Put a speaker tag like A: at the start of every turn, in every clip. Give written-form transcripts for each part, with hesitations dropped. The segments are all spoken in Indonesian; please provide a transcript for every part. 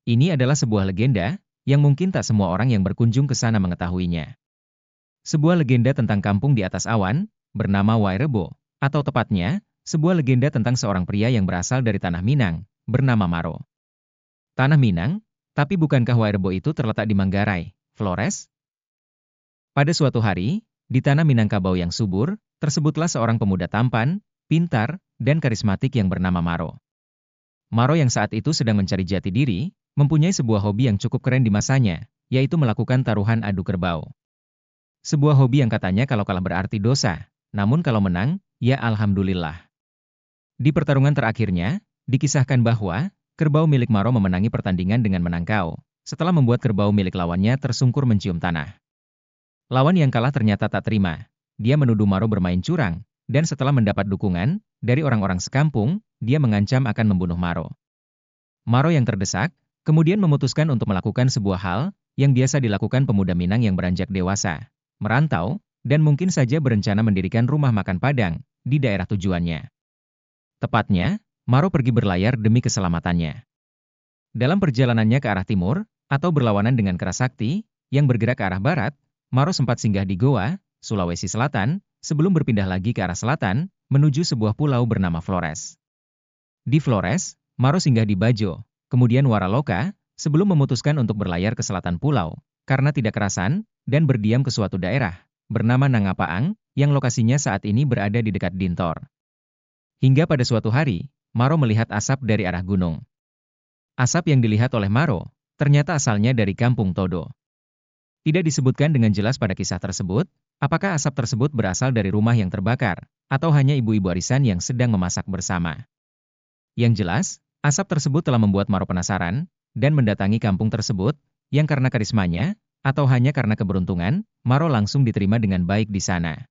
A: Ini adalah sebuah legenda, yang mungkin tak semua orang yang berkunjung ke sana mengetahuinya. Sebuah legenda tentang kampung di atas awan, bernama Wairebo, atau tepatnya, sebuah legenda tentang seorang pria yang berasal dari Tanah Minang, bernama Maro. Tanah Minang, tapi bukankah Wairebo itu terletak di Manggarai, Flores? Pada suatu hari, di tanah Minangkabau yang subur, tersebutlah seorang pemuda tampan, pintar, dan karismatik yang bernama Maro. Maro yang saat itu sedang mencari jati diri, mempunyai sebuah hobi yang cukup keren di masanya, yaitu melakukan taruhan adu kerbau. Sebuah hobi yang katanya kalau kalah berarti dosa, namun kalau menang, ya alhamdulillah. Di pertarungan terakhirnya, dikisahkan bahwa, kerbau milik Maro memenangi pertandingan dengan menangkau, setelah membuat kerbau milik lawannya tersungkur mencium tanah. Lawan yang kalah ternyata tak terima. Dia menuduh Maro bermain curang, dan setelah mendapat dukungan dari orang-orang sekampung, dia mengancam akan membunuh Maro. Maro yang terdesak, kemudian memutuskan untuk melakukan sebuah hal yang biasa dilakukan pemuda Minang yang beranjak dewasa, merantau, dan mungkin saja berencana mendirikan rumah makan Padang di daerah tujuannya. Tepatnya, Maro pergi berlayar demi keselamatannya. Dalam perjalanannya ke arah timur, atau berlawanan dengan Kerasakti, yang bergerak ke arah barat, Maro sempat singgah di Goa, Sulawesi Selatan, sebelum berpindah lagi ke arah selatan, menuju sebuah pulau bernama Flores. Di Flores, Maro singgah di Bajo, kemudian Waraloka, sebelum memutuskan untuk berlayar ke selatan pulau, karena tidak kerasan, dan berdiam ke suatu daerah, bernama Nangapaang, yang lokasinya saat ini berada di dekat Dintor. Hingga pada suatu hari, Maro melihat asap dari arah gunung. Asap yang dilihat oleh Maro, ternyata asalnya dari Kampung Todo. Tidak disebutkan dengan jelas pada kisah tersebut, apakah asap tersebut berasal dari rumah yang terbakar, atau hanya ibu-ibu arisan yang sedang memasak bersama. Yang jelas, asap tersebut telah membuat Maro penasaran, dan mendatangi kampung tersebut, yang karena karismanya, atau hanya karena keberuntungan, Maro langsung diterima dengan baik di sana.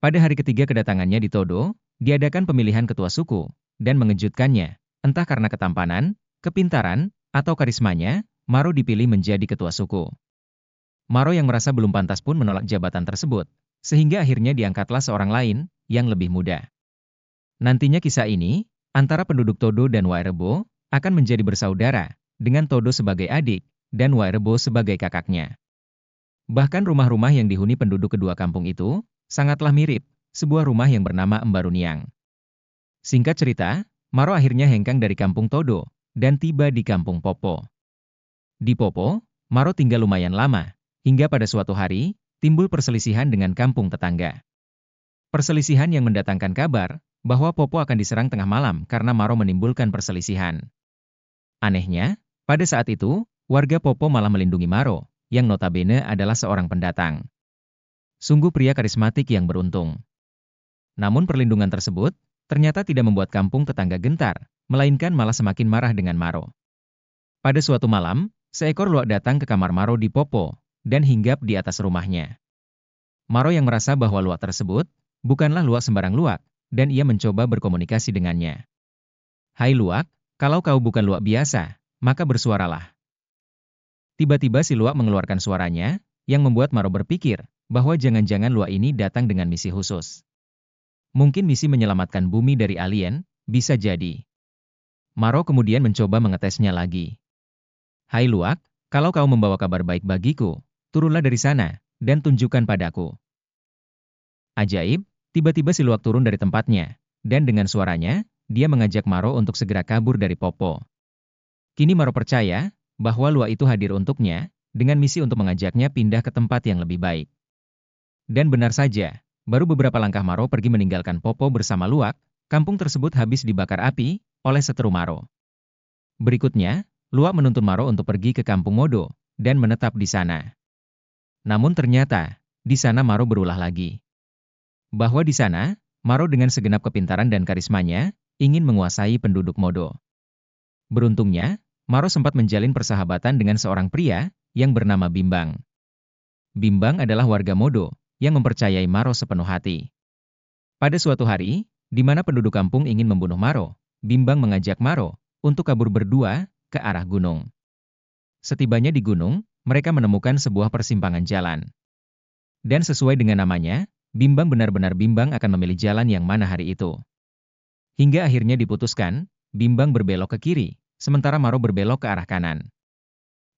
A: Pada hari ketiga kedatangannya di Todo, diadakan pemilihan ketua suku, dan mengejutkannya, entah karena ketampanan, kepintaran, atau karismanya, Maro dipilih menjadi ketua suku. Maro yang merasa belum pantas pun menolak jabatan tersebut, sehingga akhirnya diangkatlah seorang lain, yang lebih muda. Nantinya kisah ini, antara penduduk Todo dan Wairebo, akan menjadi bersaudara, dengan Todo sebagai adik, dan Wairebo sebagai kakaknya. Bahkan rumah-rumah yang dihuni penduduk kedua kampung itu, sangatlah mirip, sebuah rumah yang bernama Embaruniang. Singkat cerita, Maro akhirnya hengkang dari kampung Todo, dan tiba di kampung Popo. Di Popo, Maro tinggal lumayan lama, hingga pada suatu hari, timbul perselisihan dengan kampung tetangga. Perselisihan yang mendatangkan kabar, bahwa Popo akan diserang tengah malam karena Maro menimbulkan perselisihan. Anehnya, pada saat itu, warga Popo malah melindungi Maro, yang notabene adalah seorang pendatang. Sungguh pria karismatik yang beruntung. Namun perlindungan tersebut, ternyata tidak membuat kampung tetangga gentar, melainkan malah semakin marah dengan Maro. Pada suatu malam, seekor luwak datang ke kamar Maro di Popo, dan hinggap di atas rumahnya. Maro yang merasa bahwa luwak tersebut, bukanlah luwak sembarang luwak, dan ia mencoba berkomunikasi dengannya. "Hai luwak, kalau kau bukan luwak biasa, maka bersuaralah." Tiba-tiba si luwak mengeluarkan suaranya, yang membuat Maro berpikir, bahwa jangan-jangan luwak ini datang dengan misi khusus. Mungkin misi menyelamatkan bumi dari alien, bisa jadi. Maro kemudian mencoba mengetesnya lagi. "Hai luwak, kalau kau membawa kabar baik bagiku, turunlah dari sana, dan tunjukkan padaku." Ajaib, tiba-tiba si luwak turun dari tempatnya, dan dengan suaranya, dia mengajak Maro untuk segera kabur dari Popo. Kini Maro percaya, bahwa luwak itu hadir untuknya, dengan misi untuk mengajaknya pindah ke tempat yang lebih baik. Dan benar saja, baru beberapa langkah Maro pergi meninggalkan Popo bersama luwak, kampung tersebut habis dibakar api, oleh seteru Maro. Berikutnya, luwak menuntun Maro untuk pergi ke kampung Modo, dan menetap di sana. Namun ternyata, di sana Maro berulah lagi. Bahwa di sana, Maro dengan segenap kepintaran dan karismanya, ingin menguasai penduduk Modo. Beruntungnya, Maro sempat menjalin persahabatan dengan seorang pria, yang bernama Bimbang. Bimbang adalah warga Modo, yang mempercayai Maro sepenuh hati. Pada suatu hari, di mana penduduk kampung ingin membunuh Maro, Bimbang mengajak Maro, untuk kabur berdua, ke arah gunung. Setibanya di gunung, mereka menemukan sebuah persimpangan jalan. Dan sesuai dengan namanya, Bimbang benar-benar bimbang akan memilih jalan yang mana hari itu. Hingga akhirnya diputuskan, Bimbang berbelok ke kiri, sementara Maro berbelok ke arah kanan.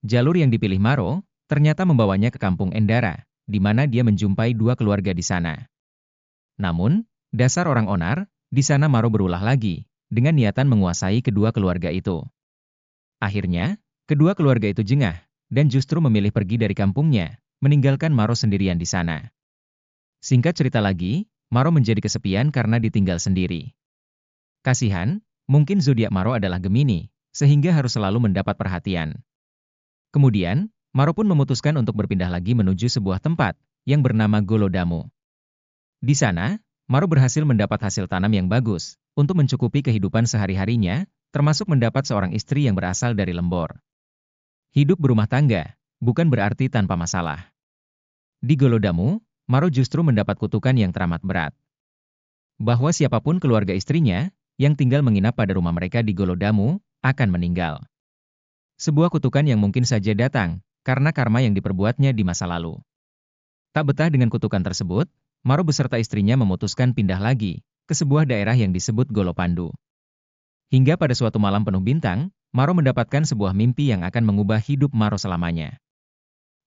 A: Jalur yang dipilih Maro ternyata membawanya ke kampung Endara, di mana dia menjumpai dua keluarga di sana. Namun, dasar orang onar, di sana Maro berulah lagi, dengan niatan menguasai kedua keluarga itu. Akhirnya, kedua keluarga itu jengah, dan justru memilih pergi dari kampungnya, meninggalkan Maro sendirian di sana. Singkat cerita lagi, Maro menjadi kesepian karena ditinggal sendiri. Kasihan, mungkin zodiak Maro adalah Gemini, sehingga harus selalu mendapat perhatian. Kemudian, Maro pun memutuskan untuk berpindah lagi menuju sebuah tempat yang bernama Golodamu. Di sana, Maro berhasil mendapat hasil tanam yang bagus untuk mencukupi kehidupan sehari-harinya, termasuk mendapat seorang istri yang berasal dari Lembor. Hidup berumah tangga bukan berarti tanpa masalah. Di Golodamu, Maro justru mendapat kutukan yang teramat berat. Bahwa siapapun keluarga istrinya yang tinggal menginap pada rumah mereka di Golodamu akan meninggal. Sebuah kutukan yang mungkin saja datang karena karma yang diperbuatnya di masa lalu. Tak betah dengan kutukan tersebut, Maro beserta istrinya memutuskan pindah lagi ke sebuah daerah yang disebut Golopandu. Hingga pada suatu malam penuh bintang, Maro mendapatkan sebuah mimpi yang akan mengubah hidup Maro selamanya.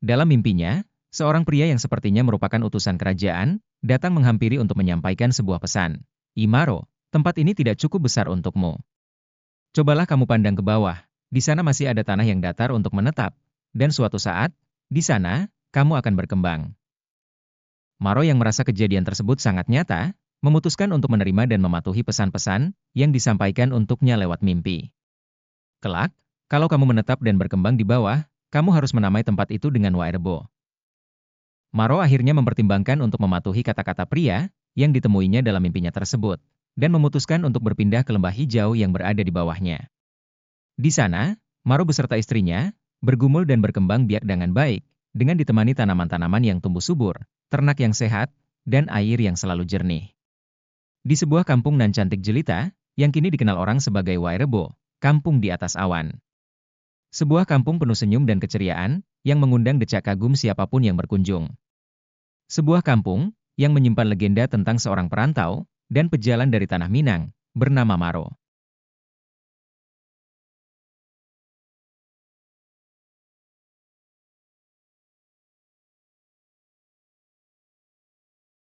A: Dalam mimpinya, seorang pria yang sepertinya merupakan utusan kerajaan, datang menghampiri untuk menyampaikan sebuah pesan. Maro, tempat ini tidak cukup besar untukmu. Cobalah kamu pandang ke bawah, di sana masih ada tanah yang datar untuk menetap, dan suatu saat, di sana, kamu akan berkembang. Maro yang merasa kejadian tersebut sangat nyata, memutuskan untuk menerima dan mematuhi pesan-pesan yang disampaikan untuknya lewat mimpi. Kelak, kalau kamu menetap dan berkembang di bawah, kamu harus menamai tempat itu dengan Wairebo. Maro akhirnya mempertimbangkan untuk mematuhi kata-kata pria yang ditemuinya dalam mimpinya tersebut, dan memutuskan untuk berpindah ke lembah hijau yang berada di bawahnya. Di sana, Maro beserta istrinya bergumul dan berkembang biak dengan baik, dengan ditemani tanaman-tanaman yang tumbuh subur, ternak yang sehat, dan air yang selalu jernih. Di sebuah kampung nan cantik jelita, yang kini dikenal orang sebagai Wairebo, kampung di atas awan. Sebuah kampung penuh senyum dan keceriaan, yang mengundang decak kagum siapapun yang berkunjung. Sebuah kampung yang menyimpan legenda tentang seorang perantau dan pejalan dari tanah Minang bernama Maro.